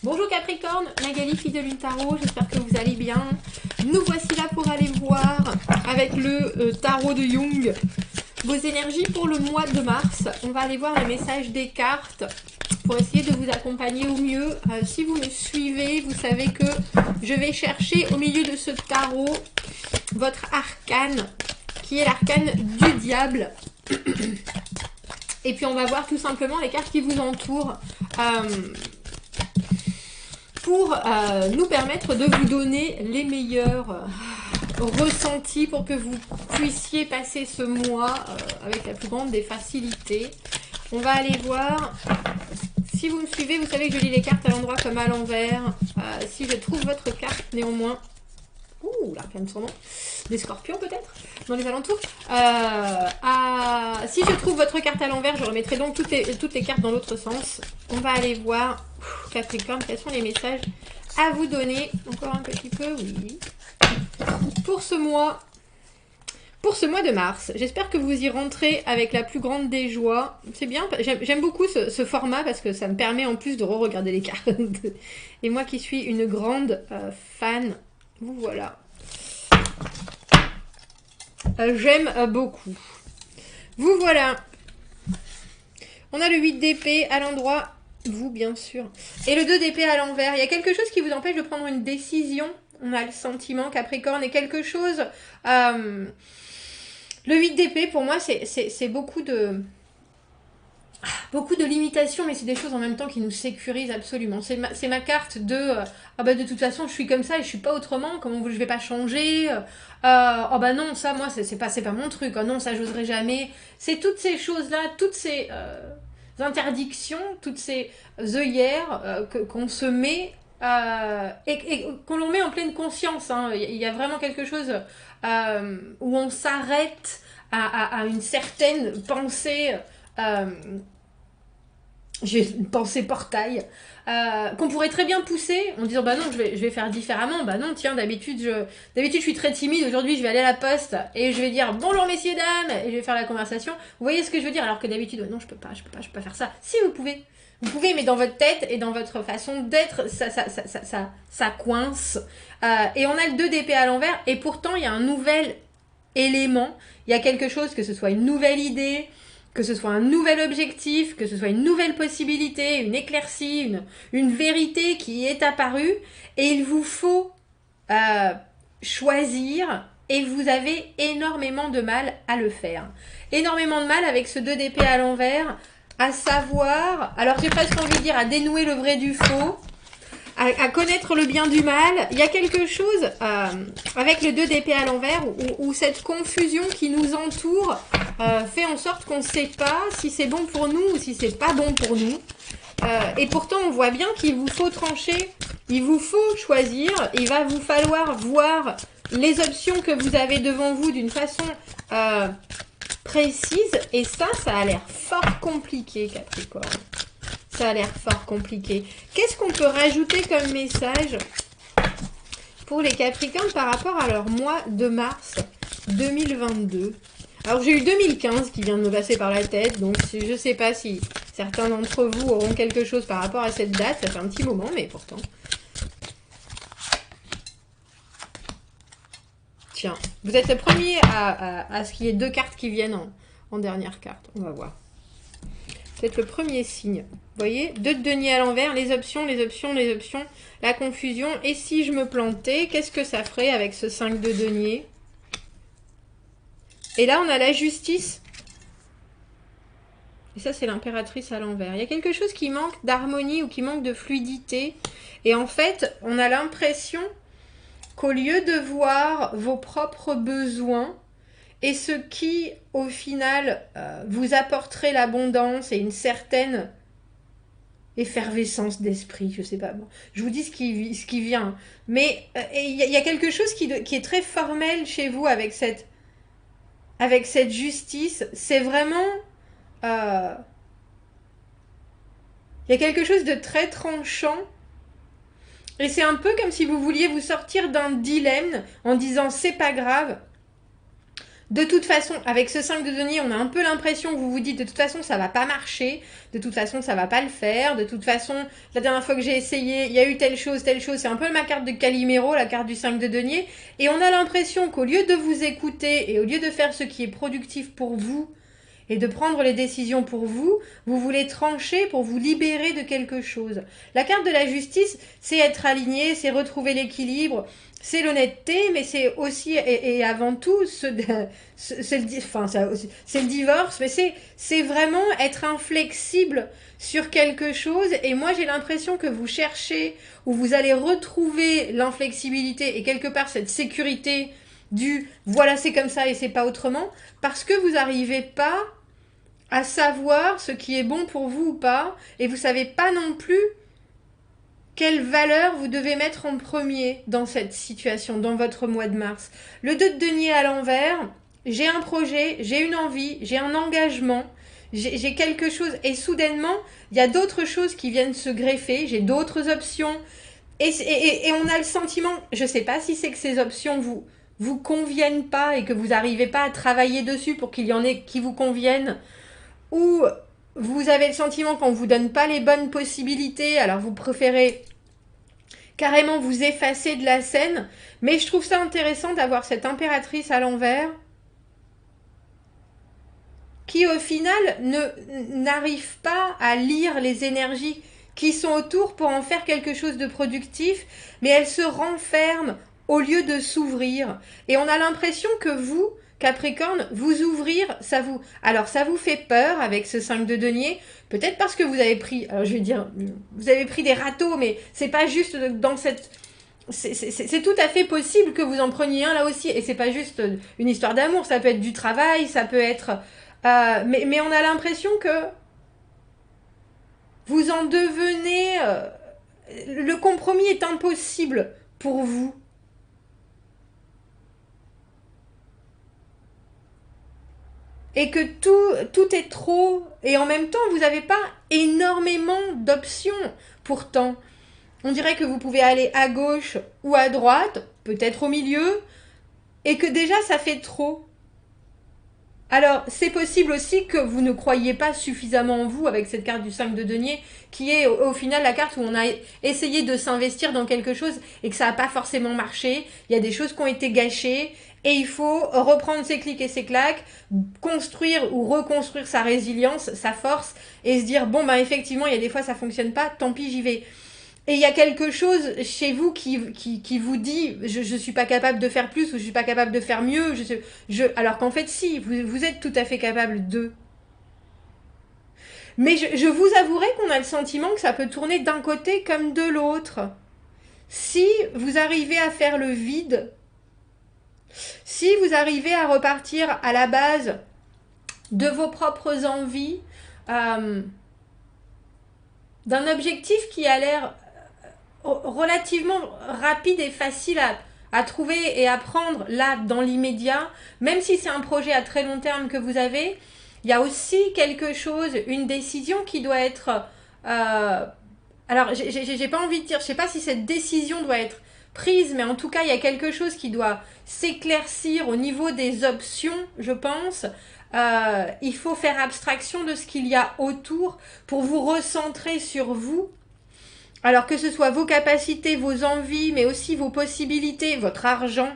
Bonjour Capricorne, Magali, fille de Lune Tarot, j'espère que vous allez bien. Nous voici là pour aller voir avec le tarot de Jung vos énergies pour le mois de mars. On va aller voir les messages des cartes pour essayer de vous accompagner au mieux. Si vous me suivez, vous savez que je vais chercher au milieu de ce tarot votre arcane, qui est l'arcane du diable. Et puis on va voir tout simplement les cartes qui vous entourent. Pour nous permettre de vous donner les meilleurs ressentis pour que vous puissiez passer ce mois avec la plus grande des facilités. On va aller voir, si vous me suivez, vous savez que je lis les cartes à l'endroit comme à l'envers. Si je trouve votre carte néanmoins, ouh, l'arcane son nom, des scorpions peut-être, dans les alentours. Si je trouve votre carte à l'envers, je remettrai donc toutes les cartes dans l'autre sens. On va aller voir, Capricorne, quels sont les messages à vous donner. Encore un petit peu, oui. Pour ce mois de mars, j'espère que vous y rentrez avec la plus grande des joies. C'est bien, j'aime beaucoup ce format parce que ça me permet en plus de re-regarder les cartes. Et moi qui suis une grande fan, vous voilà. J'aime beaucoup. Vous voilà. On a le 8 d'épée à l'endroit, vous bien sûr. Et le 2 d'épée à l'envers. Il y a quelque chose qui vous empêche de prendre une décision. On a le sentiment, Capricorne, et quelque chose... le 8 d'épée, pour moi, c'est beaucoup de limitations, mais c'est des choses en même temps qui nous sécurisent absolument. C'est ma carte de de toute façon je suis comme ça et je suis pas autrement, comment je vais pas changer, non, ça moi c'est pas mon truc, oh non, ça j'oserais jamais. C'est toutes ces choses là, toutes ces interdictions, toutes ces œillères qu'on se met et qu'on l'on met en pleine conscience, hein. Il y a vraiment quelque chose où on s'arrête à une certaine pensée. J'ai une pensée portail qu'on pourrait très bien pousser en disant bah non, je vais faire différemment. Bah non, tiens, d'habitude je suis très timide, aujourd'hui je vais aller à la poste et je vais dire bonjour messieurs dames et je vais faire la conversation. Vous voyez ce que je veux dire? Alors que d'habitude non, je peux pas faire ça. Si vous pouvez, mais dans votre tête et dans votre façon d'être, ça coince. Et on a le 2 d'épée à l'envers et pourtant il y a un nouvel élément, il y a quelque chose, que ce soit une nouvelle idée, que ce soit un nouvel objectif, que ce soit une nouvelle possibilité, une éclaircie, une vérité qui est apparue, et il vous faut choisir, et vous avez énormément de mal à le faire. Énormément de mal avec ce 2 d'épée à l'envers, à savoir, alors j'ai presque envie de dire à dénouer le vrai du faux, à connaître le bien du mal. Il y a quelque chose avec le 2 d'épée à l'envers où cette confusion qui nous entoure fait en sorte qu'on ne sait pas si c'est bon pour nous ou si c'est pas bon pour nous. Et pourtant, on voit bien qu'il vous faut trancher, il vous faut choisir, il va vous falloir voir les options que vous avez devant vous d'une façon précise. Et ça a l'air fort compliqué, Capricorne. Ça a l'air fort compliqué. Qu'est-ce qu'on peut rajouter comme message pour les Capricornes par rapport à leur mois de mars 2022? Alors j'ai eu 2015 qui vient de me passer par la tête, donc je ne sais pas si certains d'entre vous auront quelque chose par rapport à cette date. Ça fait un petit moment, mais pourtant. Tiens, vous êtes le premier à ce qu'il y ait 2 cartes qui viennent en dernière carte. On va voir. C'est le premier signe. Vous voyez, 2 de denier à l'envers, les options, la confusion. Et si je me plantais, qu'est-ce que ça ferait avec ce 5 de denier? Et là, on a la justice. Et ça, c'est l'impératrice à l'envers. Il y a quelque chose qui manque d'harmonie ou qui manque de fluidité. Et en fait, on a l'impression qu'au lieu de voir vos propres besoins, et ce qui, au final, vous apporterait l'abondance et une certaine effervescence d'esprit, je sais pas. Bon, je vous dis ce qui vient. Mais il y a quelque chose qui est très formel chez vous avec cette justice. C'est vraiment... il y a quelque chose de très tranchant. Et c'est un peu comme si vous vouliez vous sortir d'un dilemme en disant c'est pas grave. De toute façon, avec ce 5 de denier, on a un peu l'impression que vous vous dites de toute façon ça va pas marcher, de toute façon ça va pas le faire, de toute façon la dernière fois que j'ai essayé, il y a eu telle chose, c'est un peu ma carte de Calimero, la carte du 5 de denier, et on a l'impression qu'au lieu de vous écouter et au lieu de faire ce qui est productif pour vous et de prendre les décisions pour vous, vous voulez trancher pour vous libérer de quelque chose. La carte de la justice, c'est être aligné, c'est retrouver l'équilibre, c'est l'honnêteté, mais c'est aussi et avant tout c'est le divorce, mais c'est vraiment être inflexible sur quelque chose. Et moi j'ai l'impression que vous cherchez ou vous allez retrouver l'inflexibilité et quelque part cette sécurité du voilà c'est comme ça et c'est pas autrement, parce que vous n'arrivez pas à savoir ce qui est bon pour vous ou pas, et vous savez pas non plus quelle valeur vous devez mettre en premier dans cette situation, dans votre mois de mars. Le 2 de denier à l'envers, j'ai un projet, j'ai une envie, j'ai un engagement, j'ai quelque chose, et soudainement, il y a d'autres choses qui viennent se greffer, j'ai d'autres options, et on a le sentiment, je sais pas si c'est que ces options vous conviennent pas et que vous n'arrivez pas à travailler dessus pour qu'il y en ait qui vous conviennent, ou vous avez le sentiment qu'on ne vous donne pas les bonnes possibilités, alors vous préférez carrément vous effacer de la scène. Mais je trouve ça intéressant d'avoir cette impératrice à l'envers qui au final n'arrive pas à lire les énergies qui sont autour pour en faire quelque chose de productif, mais elle se renferme au lieu de s'ouvrir. Et on a l'impression que vous, Capricorne, vous ouvrir, ça vous fait peur avec ce 5 de denier, peut-être parce que vous avez pris, alors je vais dire, vous avez pris des râteaux, mais c'est pas juste dans cette... C'est tout à fait possible que vous en preniez un là aussi, et c'est pas juste une histoire d'amour, ça peut être du travail, ça peut être... mais on a l'impression que vous en devenez... le compromis est impossible pour vous. Et que tout est trop, et en même temps vous n'avez pas énormément d'options. Pourtant, on dirait que vous pouvez aller à gauche ou à droite, peut-être au milieu, et que déjà ça fait trop. Alors, c'est possible aussi que vous ne croyiez pas suffisamment en vous avec cette carte du 5 de denier, qui est au final la carte où on a essayé de s'investir dans quelque chose et que ça n'a pas forcément marché. Il y a des choses qui ont été gâchées et il faut reprendre ses clics et ses claques, construire ou reconstruire sa résilience, sa force, et se dire, bon, bah effectivement, il y a des fois ça fonctionne pas, tant pis, j'y vais. Et il y a quelque chose chez vous qui vous dit je suis pas capable de faire plus ou je suis pas capable de faire mieux. Alors qu'en fait, si, vous êtes tout à fait capable de. Mais je vous avouerai qu'on a le sentiment que ça peut tourner d'un côté comme de l'autre. Si vous arrivez à faire le vide, si vous arrivez à repartir à la base de vos propres envies, d'un objectif qui a l'air relativement rapide et facile à trouver et à prendre là dans l'immédiat, même si c'est un projet à très long terme que vous avez, il y a aussi quelque chose, une décision qui doit être... alors, j'ai pas envie de dire, je sais pas si cette décision doit être prise, mais en tout cas, il y a quelque chose qui doit s'éclaircir au niveau des options, je pense. Il faut faire abstraction de ce qu'il y a autour pour vous recentrer sur vous. Alors que ce soit vos capacités, vos envies, mais aussi vos possibilités, votre argent,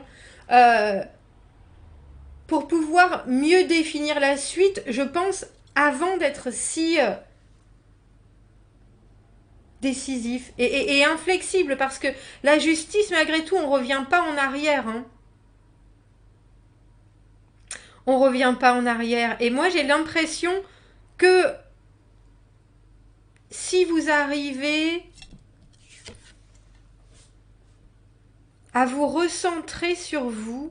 pour pouvoir mieux définir la suite, je pense, avant d'être si décisif et inflexible, parce que la justice, malgré tout, on ne revient pas en arrière. Hein. On ne revient pas en arrière. Et moi, j'ai l'impression que si vous arrivez à vous recentrer sur vous,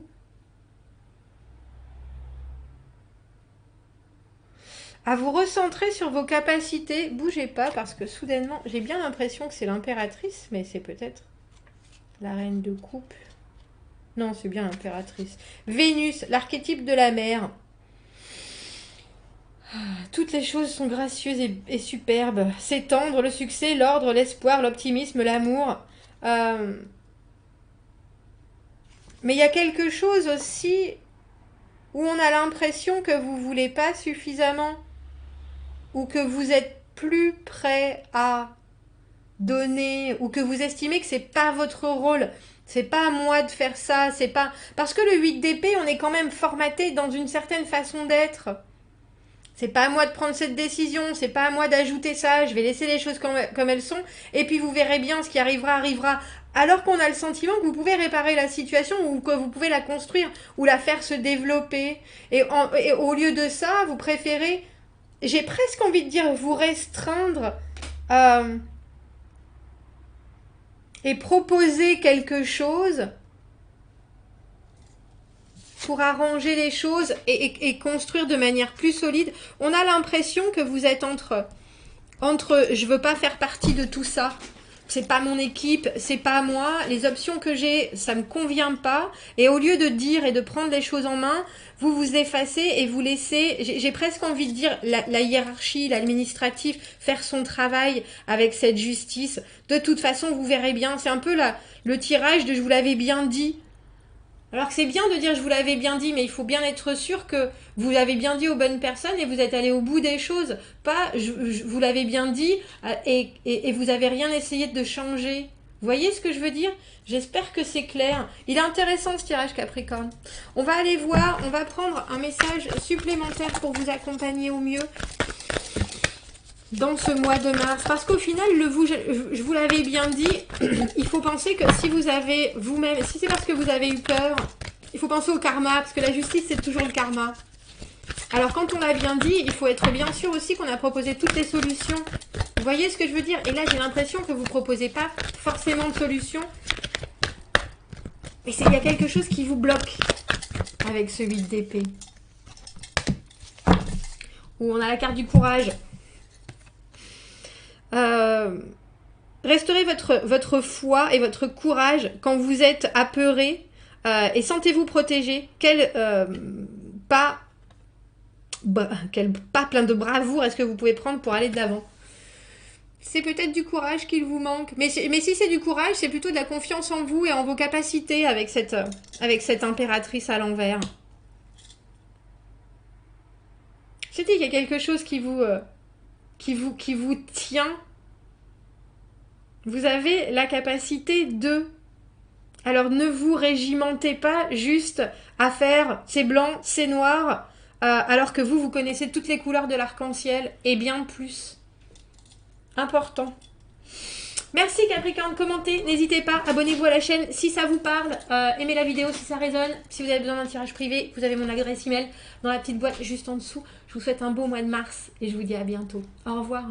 à vous recentrer sur vos capacités, bougez pas parce que soudainement, j'ai bien l'impression que c'est l'impératrice, mais c'est peut-être la reine de coupe. Non, c'est bien l'impératrice. Vénus, l'archétype de la mère. Toutes les choses sont gracieuses et superbes. C'est tendre, le succès, l'ordre, l'espoir, l'optimisme, l'amour. Mais il y a quelque chose aussi où on a l'impression que vous voulez pas suffisamment ou que vous êtes plus prêt à donner ou que vous estimez que c'est pas votre rôle. C'est pas à moi de faire ça, c'est pas... Parce que le 8 d'épée, on est quand même formaté dans une certaine façon d'être. C'est pas à moi de prendre cette décision, c'est pas à moi d'ajouter ça, je vais laisser les choses comme elles sont, et puis vous verrez bien, ce qui arrivera, arrivera. Alors qu'on a le sentiment que vous pouvez réparer la situation, ou que vous pouvez la construire, ou la faire se développer. Et au lieu de ça, vous préférez, j'ai presque envie de dire, vous restreindre... et proposer quelque chose pour arranger les choses et construire de manière plus solide. On a l'impression que vous êtes entre je veux pas faire partie de tout ça, c'est pas mon équipe, c'est pas moi, les options que j'ai, ça me convient pas, et au lieu de dire et de prendre les choses en main, vous vous effacez et vous laissez, j'ai presque envie de dire, la hiérarchie, l'administratif, faire son travail avec cette justice. De toute façon, vous verrez bien, c'est un peu le tirage de je vous l'avais bien dit. Alors que c'est bien de dire je vous l'avais bien dit, mais il faut bien être sûr que vous l'avez bien dit aux bonnes personnes et vous êtes allé au bout des choses. Pas je vous l'avais bien dit et vous avez rien essayé de changer. Vous voyez ce que je veux dire? J'espère que c'est clair. Il est intéressant ce tirage Capricorne. On va aller voir, on va prendre un message supplémentaire pour vous accompagner au mieux dans ce mois de mars. Parce qu'au final, je vous l'avais bien dit, il faut penser que si vous avez vous-même, si c'est parce que vous avez eu peur, il faut penser au karma, parce que la justice, c'est toujours le karma. Alors quand on l'a bien dit, il faut être bien sûr aussi qu'on a proposé toutes les solutions. Vous voyez ce que je veux dire? Et là, j'ai l'impression que vous ne proposez pas forcément de solution. Mais il y a quelque chose qui vous bloque avec ce 8 d'épée. Où on a la carte du courage. Restaurez votre foi et votre courage quand vous êtes apeuré et sentez-vous protégé. Quel pas plein de bravoure est-ce que vous pouvez prendre pour aller de l'avant? C'est peut-être du courage qu'il vous manque, mais si c'est du courage, c'est plutôt de la confiance en vous et en vos capacités avec cette impératrice à l'envers. Je dis qu'il y a quelque chose qui vous tient. Vous avez la capacité de... Alors ne vous régimentez pas juste à faire c'est blanc, c'est noir, alors que vous connaissez toutes les couleurs de l'arc-en-ciel et bien plus. Important. Merci Capricorne, commentez, n'hésitez pas, abonnez-vous à la chaîne si ça vous parle, aimez la vidéo si ça résonne, si vous avez besoin d'un tirage privé, vous avez mon adresse email dans la petite boîte juste en dessous. Je vous souhaite un beau mois de mars et je vous dis à bientôt. Au revoir.